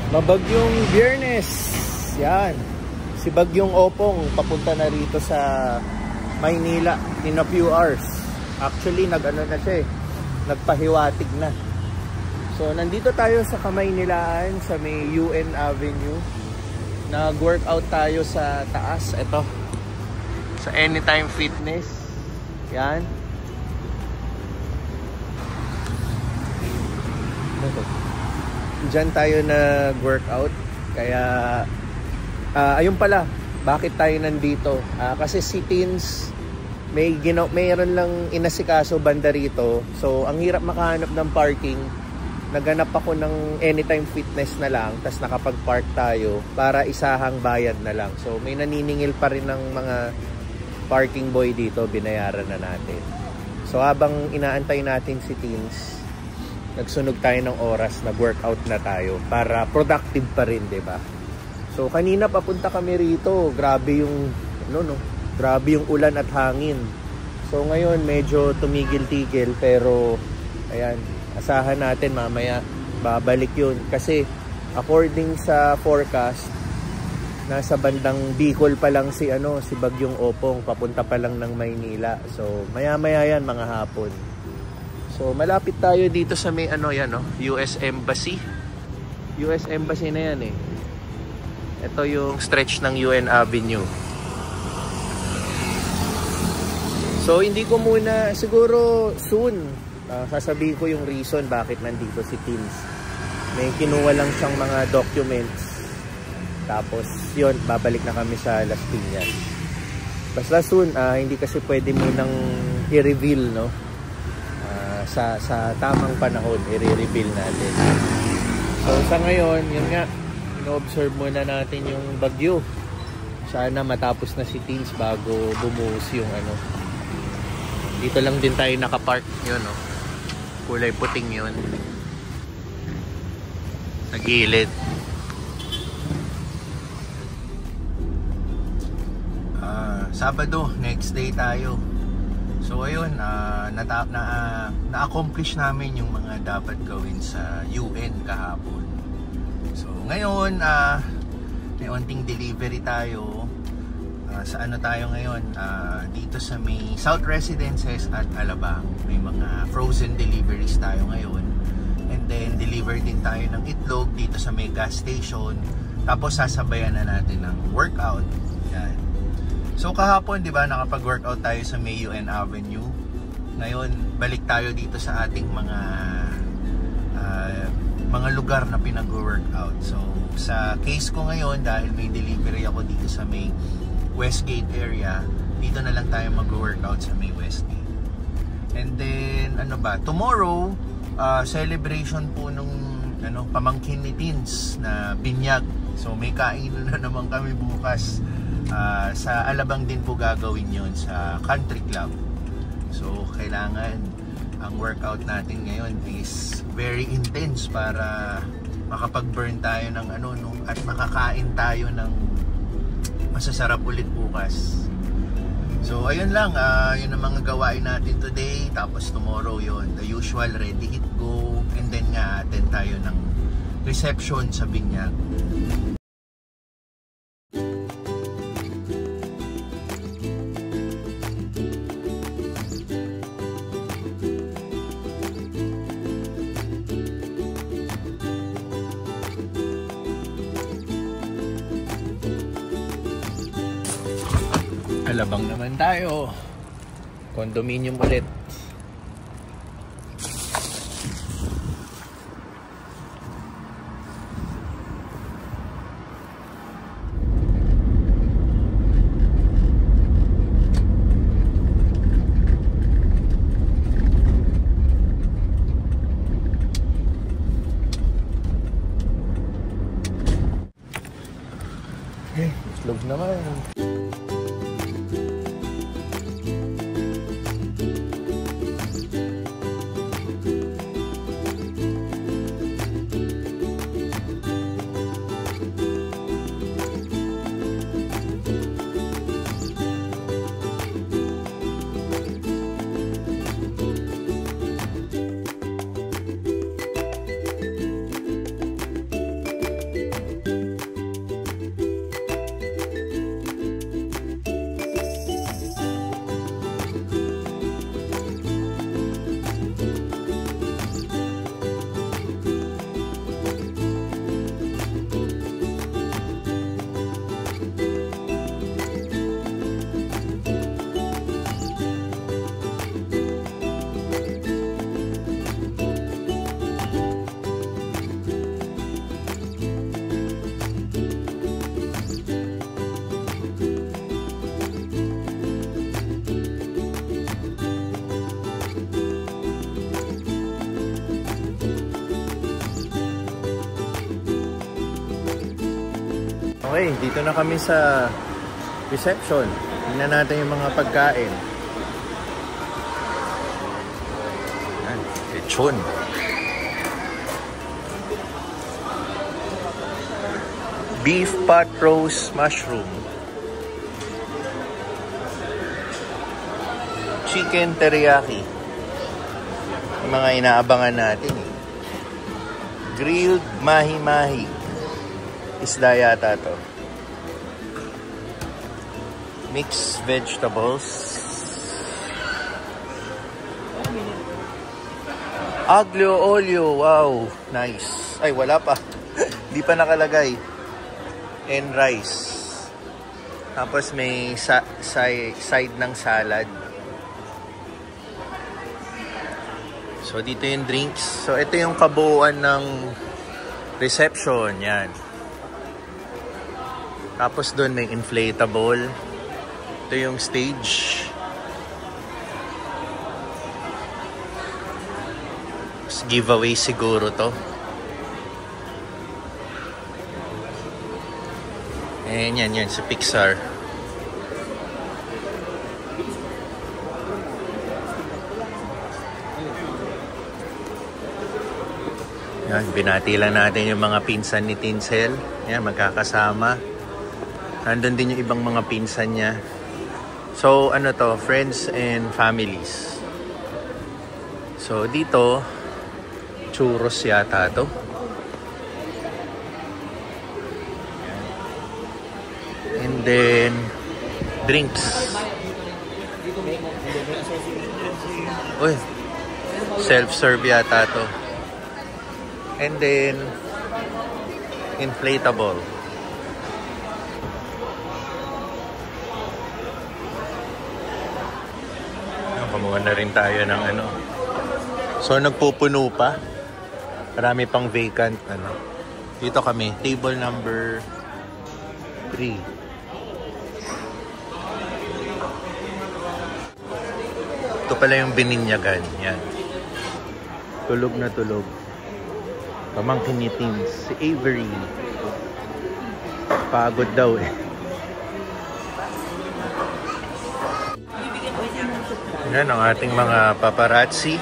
Mabagyong Biyernes. Yan. Si Bagyong Opong papunta na rito sa Maynila in a few hours. Actually, nag-ano na siya eh. Nagpahiwatig na. So, nandito tayo sa Kamaynilaan sa may UN Avenue. Nag-workout tayo sa taas. Ito. Sa Anytime Fitness. Yan. Diyan tayo nag-workout. Kaya ayun pala, bakit tayo nandito? Kasi si Teens mayroon lang inasikaso banda rito. So ang hirap makahanap ng parking. Naghanap ako ng Anytime Fitness na lang, tas nakapag-park tayo para isahang bayad na lang. So may naniningil pa rin ng mga parking boy dito, binayaran na natin. So habang inaantay natin si Teens, nagsunog tayo ng oras, nag-workout na tayo para productive pa rin, 'di ba? So kanina papunta kami rito, grabe yung grabe yung ulan at hangin. So ngayon medyo tumigil-tigil, pero ayan, asahan natin mamaya babalik 'yun kasi according sa forecast, nasa bandang Bicol pa lang si Bagyong Opong, papunta pa lang ng Maynila. So maya-maya yan, mga hapon. So malapit tayo dito sa may US Embassy. US Embassy na yan eh. Ito yung stretch ng UN Avenue. So hindi ko muna, siguro soon, sasabihin ko yung reason bakit nandito si Teens. May kinuha lang siyang mga documents. Tapos yun, babalik na kami sa Las Piñas. Basta soon, hindi kasi pwede munang i-reveal, no? Sa tamang panahon, i-reveal natin. So sa ngayon, yun nga, ino-observe muna natin yung bagyo. Sana matapos na si Teens bago bumuhos yung Dito lang din tayo nakapark, yun, no? Kulay puting yun. Sa gilid. Sabado, next day tayo. So ayun, na-accomplish namin yung mga dapat gawin sa UN kahapon. So ngayon, may onting delivery tayo. Sa tayo ngayon? Dito sa may South Residences at Alabang. May mga frozen deliveries tayo ngayon. And then deliver din tayo ng itlog dito sa may gas station. Tapos sasabayan na natin ng workout. Yan. So kahapon, 'di ba, nakapag-workout tayo sa may UN Avenue. Ngayon, balik tayo dito sa ating mga lugar na pinag-workout. So sa case ko ngayon, dahil may delivery ako dito sa may Westgate area, dito na lang tayo mag-workout sa may Westgate. And then tomorrow, celebration po nung pamangkin ni Teens na binyag. So may kainan na naman kami bukas. Sa Alabang din po gagawin yon sa country club. So kailangan ang workout natin ngayon is very intense para makapag-burn tayo ng at makakain tayo ng masasarap ulit bukas. So ayun lang, yun ang mga gawain natin today. Tapos tomorrow yon, the usual ready, hit, go. And then nga attend tayo ng reception sa binyag. Alabang naman tayo. Condominium ulit. Itlog naman. Okay, dito na kami sa reception. Tingnan natin yung mga pagkain. Yan, lechon. Beef pot roast mushroom. Chicken teriyaki. Yung mga inaabangan natin eh. Grilled mahi-mahi. Isda yata to. Mixed vegetables. Aglio olio. Wow. Nice. Ay, wala pa. Di pa nakalagay. And rice. Tapos may side ng salad. So, dito yung drinks. So, ito yung kabuuan ng reception. Yan. Tapos doon may inflatable. Ito yung stage. Giveaway siguro to. Ayan yan sa Pixar. Yan, binati lang natin yung mga pinsan ni Tinsel. Yan, magkakasama. Nandun din yung ibang mga pinsan niya. So, ano to? Friends and families. So, dito, churros yata to. And then, drinks. Uy, self-serve yata to. And then, inflatable. Kumuha na rin tayo ng ano. So, nagpupuno pa. Marami pang vacant. Ano. Dito kami, table number 3. Ito pala yung bininyagan. Yan. Tulog na tulog. Pamangkin ni Teams, si Avery. Pagod daw eh. Yan ang ating mga paparazzi.